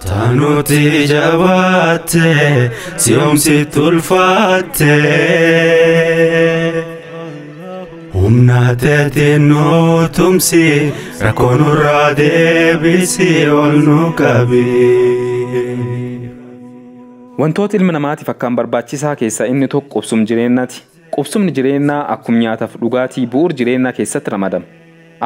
Tanuti jabaate siomsi tulfaate humnaate tinu tumsi rakonurra deebisi olnu qabi. Wantoota ilma namaatiif akkaan barbaachisaa keessaa inni tokko qubsum jireenyaati. Qubsumni jireenyaa akkuma nyaataaf dhugaatii bu'uur jireenyaa keessatti ramadama.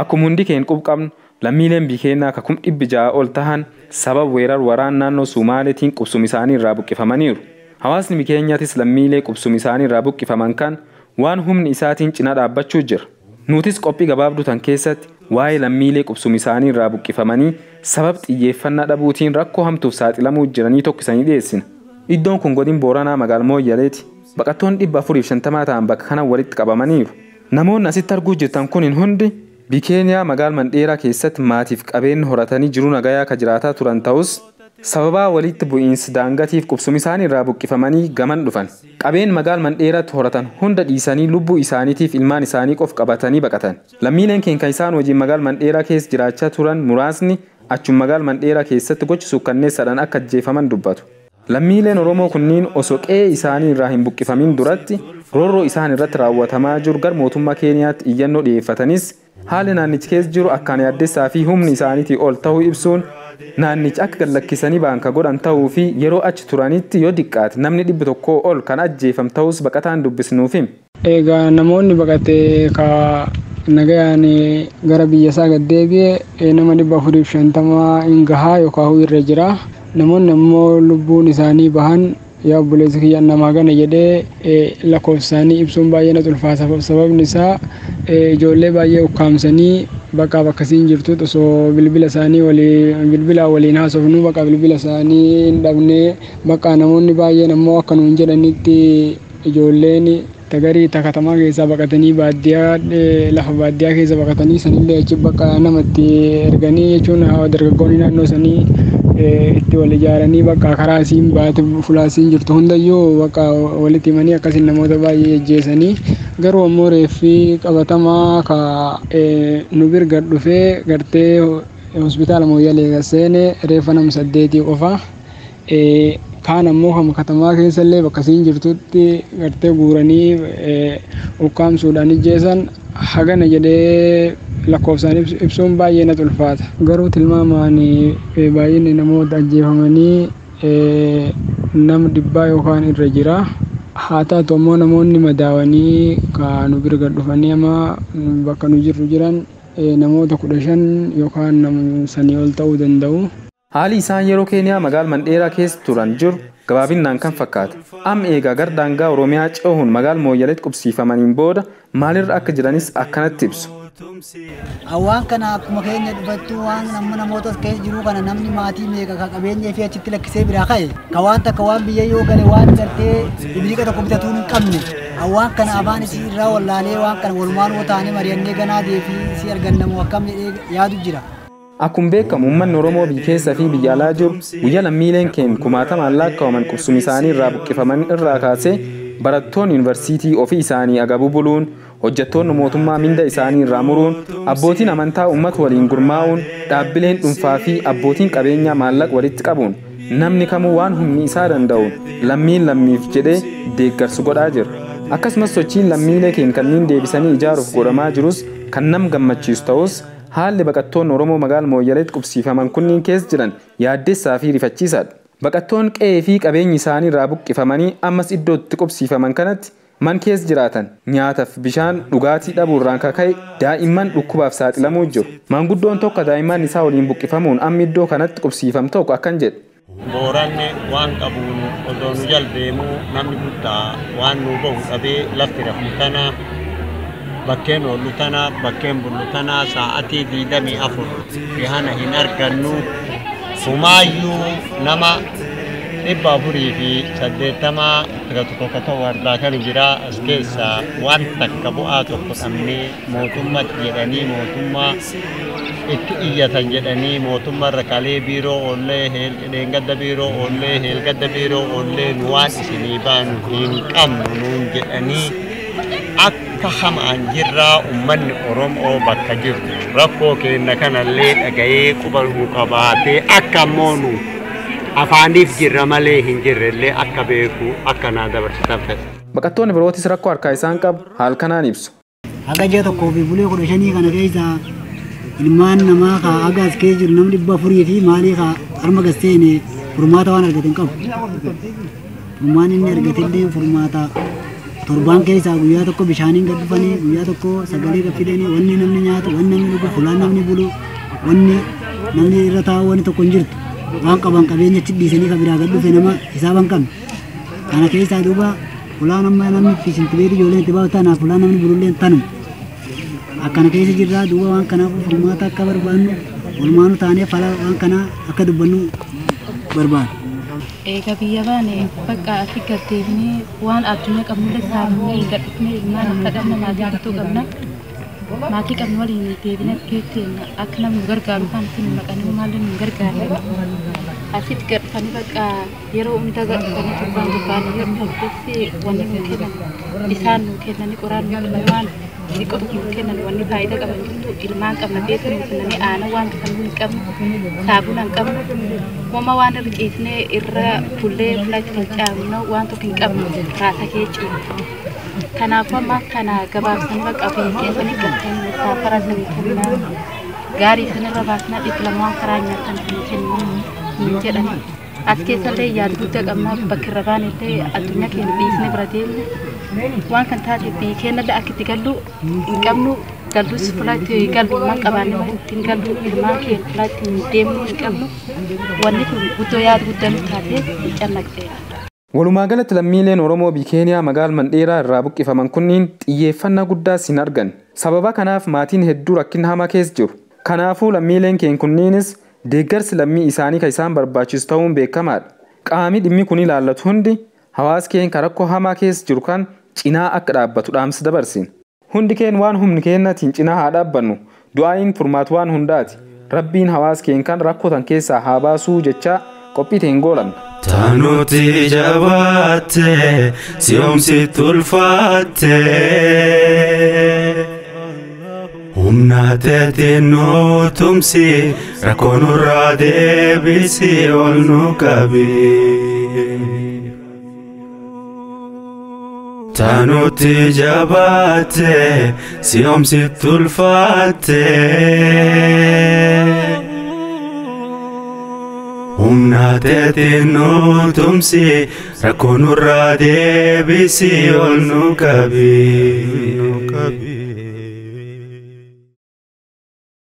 Akkuma hundi keenya qubqabnu lammiileen biyya kakum 600 ol tahan sababa weerar waraan naannoo Sumaaleetiin qubsum isaanii irraa buqqifamaniiru. Hawaasni biyya keenyaatis lammiilee qubsum isaanii irraa buqqifaman kan waan humni isaatiin cina dhaabbachuu jira. Nutis qophii gabaabduu tan keessatti waa'ee lammiilee qubsum isaanii irraa buqqifamanii sabab xiyyeeffannaa dhabuutiin rakkoo hamtuuf saaxilamuu jiranii tokkisanii dhiyeessina. Iddoon kun godina Booranaa magaalaa Mooyyaleeti. Baqattoonni 450 ta'an bakka kana walitti qabamaniiru. Namoonni asitti arguu jirtan kun hundi biyya magaalaa Mandheeraa keessatti maatiif qabeenya horatanii jiru nagayaa ka jiraataa turan ta'us sababa walitti bu'iinsa daangatiif qubsum isaanii irraa buqqifamanii gaman dhufan. Qabeenya magaalaa Mandheeraatti horatan hunda dhiisanii lubbuu isaaniitiif ilmaan isaanii qof qabatanii baqatan. Lammiileen keenya isaan wajjin magaalaa Mandheeraa keessa jiraachaa turan muraasni achuma magaalaa Mandheeraa keessatti gochi suukkanneessaadhaan akka ajjeefaman dubbatu. Lammiileen Oromoo kunniin osoo qe'ee isaanii irraa hin buqqifamin duratti roorroo isaan irratti raawwatamaa jiru gar mootummaa Keeniyaatti iyyannoo dhiyeeffatanis haalli naannichi keessa jiru akkaan yaaddessaa fi humni isaaniitii ol ta'uu ibsuun naannichi akka gallakkisanii baanka godhan ta'uu fi yeroo achi turanitti yoo diqqaate namni 100 ol kan ajjeefam ta'us baqataan dubbisnuuf him. Egaa namoonni baqatee ka nagayaan gara biyya isaa gad deebi'e nama 450 hin gahaa yookaan irra jira. Namoonni ammoo lubbuun isaanii bahan yaa obboleessi kiyya namaa gana jedhee lakkoofsaanii ibsuun baay'ee na ulfaata. Sababni isaa ijoollee baay'ee ukkaamsanii bakka bakkasiin jirtu osoo bilbila waliin haasofnu bakka bilbila isaanii hin dhabne bakka namoonni baay'een ammoo akka nuun jedhanitti ijoolleen tagarii takatamaa keessaa baqatanii baadiyyaa lafa baadiyyaa keessa baqatanii sanillee achi bakka namatti erganii jechuun dargaggoonni naannoo sanii itti wal ijaaranii bakka karaa isiin baate fulaasiin jirtu hundayyuu bakka walitti himanii akkasiin namoota baay'ee ajjeesanii garuu ammoo reeffi qabatamaa ka nu bira dhufee gartee hospitaala Mooyyalee gaseene reeffa nama 8 qofa. Kaan ammoo kan katamaa keessallee bakkasiin jirtutti gartee guuranii ukkaamsuudhaan ajjeesan hagana jedhee lakkoofsaan ibsuun baay'ee na ulfaata. Garuu tilmaamaan baay'inni namoota ajjeefamanii nama 100 yookaan irra jira. Haa taatu ammoo namoonni madaawanii kan nu bira dhufanii ama bakka nu jirru jiran namoota 15 yookaan nama sanii ol ta'uu danda'u. Haalli isaan yeroo Keeniyaa magaalaa Mandheeraa keessa turan jiru gabaabinaan kan fakkaata. Amma eegaa gar daangaa Oromiyaa cehuun magaalaa Mooyyaleetti qubsiifamaniin booda maalirra akka jiranis akkanatti ibsu. Awwaan kana akkuma keenya dhufattu waan namoota keessa jiru kana namni maatii meeqa ka qabeenya fi achitti lakkisee biraa ka'e ka waan takka waan biyya yoo gale waan gartee ibliqa tokko bitatuun hin qabne awwaan kana abaan isii irraa wallaalee waan kana walumaan woo taanee mari'annee ganaa deefii isii argannamu akkam jedhee yaadu jira. Akkuma beekamu uummanni Oromoo biyya keessa fi biyya alaa jiru guyyaa lammiileen keenya kumaatamaan lakkaa'aman qubsuma isaanii irraa buqqifaman irraa kaasee barattoonni yuunivarsiitii ofii isaanii agabuu buluun hojjettoonni mootummaa minda isaanii irraa muruun abbootiin amantaa uummata waliin gurmaa'uun dhaabbileen dhuunfaa fi abbootiin qabeenyaa maallaqa walitti qabuun namni kamuu waan humni isaa danda'uun lammiif jedhee deeggarsa godhaa jira. Akkasumas sochiin lammiilee keenya kanneen deebisanii ijaaruuf godhamaa jirus kan nama gammachiisu ta'us haalli baqattoonni Oromoo magaalaa Mooyyaleetti qubsiifaman kunniin keessa jiran yaaddessaa fi rifachiisaadha. Baqattoonni qe'ee fi qabeenyi isaanii irraa buqqifamanii ammas iddootti qubsiifaman kanatti man keessa jiraatan nyaataaf bishaan dhugaatii dhabuurraan kaka'e daa'imman dhukkubaaf saaxilamuu jiru. Maanguddoon tokko daa'imman isaa waliin buqqifamuun amma iddoo kanatti qubsiifam tokko akkan jedhe. Booranni waan qabuun osoo nu jaldeemuu namni guddaa waan nu bahu dhabee lafti rafu tana bakkeen oolu tana bakkeen bullu tana sa'aatii 24 dhihana hin argannu sumaayyuu nama 480 tokko ta'uu argaa kan jira as keessa waan takka bu'aa tokko dhabnee mootummaatti jedhanii mootummaa itti iyyatan jedhanii mootummaa rakaalee biiroo oollee heelgadda biiroo oollee heelgadda biiroo oollee nu waan isinii baanu hin qabnu nuun jedhanii akka hamaan jirraa ummanni Oromoo bakka jirtu rakkoo keenya kanallee dhaga'ee quba nu qabaatee akka moonu afaaniif jirra malee hin jirrellee akka beeku akka naa dabarsitan fedha. Baqattoonni birootis rakkoo harkaa isaan qabu haal kanaan ibsu. Haga ji'a tokkoo fi bulee 15 kana keessa ilmaan namaa ka agaas kee jiru namni 400 fi maalii ka harma gasteene furmaata waan argateen qabu. Furmaan inni argatillee furmaata torbaan keessaa guyyaa tokko bishaaniin gad dhufanii guyyaa tokko sagalee gad fidanii wanni namni nyaatu wanni namni dhugu fulaan namni bulu wanni namni irra taa'u wanni tokko hin jirtu waan qaban qabeenya achi dhiisanii ka biraa gad dhufe nama hisaaban qabne. Kana keessaa duuba fulaan amma namni fiisinti beetii ijoolleen itti baa'u taanaaf fulaan namni bululleen tanuma. Akkana keessa jirraa duuba waan kanaaf furmaata akka barbaannu walumaanu taanee fala waan kanaa akka dubbannu barbaadu. Egaa biyya baane bakka ati gaddeebinee waan addunyaa qabnullee saafnee gadhufnee ilmaan akka dhabna maatii guutuu qabna. Maatii qabnu waliin deebinee geetteen akka namni gargaaru kan ittiin maqanii maallee nu gargaarre. Asitti gadhufanii bakka yeroo hunda gadhufanii turbaan dubbaanii yeroo hojjetti wanni nu kennan isaan nu kennanii qoraan nu kennan xiqqoo nu kennan wanni faayidaa qaban jirtu ilmaan qabna beekan nu kennanii aana waan bitamuu hin qabnu saabuna hin qabnu wama waan irra ciisnee irra fullee fulaatti kan caamnu waan tokko hin qabnu raasa kee ciisu. Kanaafuu amma kana gabaabsanii bakka ofii keessanii galtanii saafara sanii kennaa gaarii sanirra baasnaa dhiibbaa waan karaa nyaatan kan kennu jedhani. As keessallee yaada guddaa qabna bakka irra baanellee addunyaa keenya dhiisnee bira deemne waan kan taate biyyi keenyallee akka itti gallu hin qabnu galdus fulaatti gallu waan qabaanne ittiin gallu ilmaan keenya fulaatti deemnu hin qabnu wanni kun guddoo yaada guddaa nu taatee hin cannaqxeera. Walumaa galatti lammiileen Oromoo biyya Keeniyaa magaalaa Mandheeraa irraa buqqifaman kunniin xiyyeeffannaa guddaa hin argan. Sababa kanaaf maatiin hedduu rakkina hamaa keessa jiru. Kanaafuu lammiileen keenya kunniinis deeggarsi lammii isaanii kan isaan barbaachisu ta'uun beekamaadha. Qaamni dhimmi kun ilaallatu hundi hawaasa keenya rakkoo hamaa keessa jiru kan cinaa akka dhaabbatu dhaamsa dabarsin. Hundi keenya waan humni keenyatiin cinaa haa dhaabbannu. Du'aayin furmaatu waan hundaati. Rabbiin hawaasa keenya kan rakkootan keessaa haa baasuu jechaa qophii ta'een goolan. Tanuti jabaatte si'oomsi tulfaatte humna teetiin nu tumsi rakkoo nurraa deebisi ol nu qabi. Tanuti jabaatte si'oomsi tulfaatte humna teetiin nu tumsi rakkoo nurraa deebisi ol nu qabi.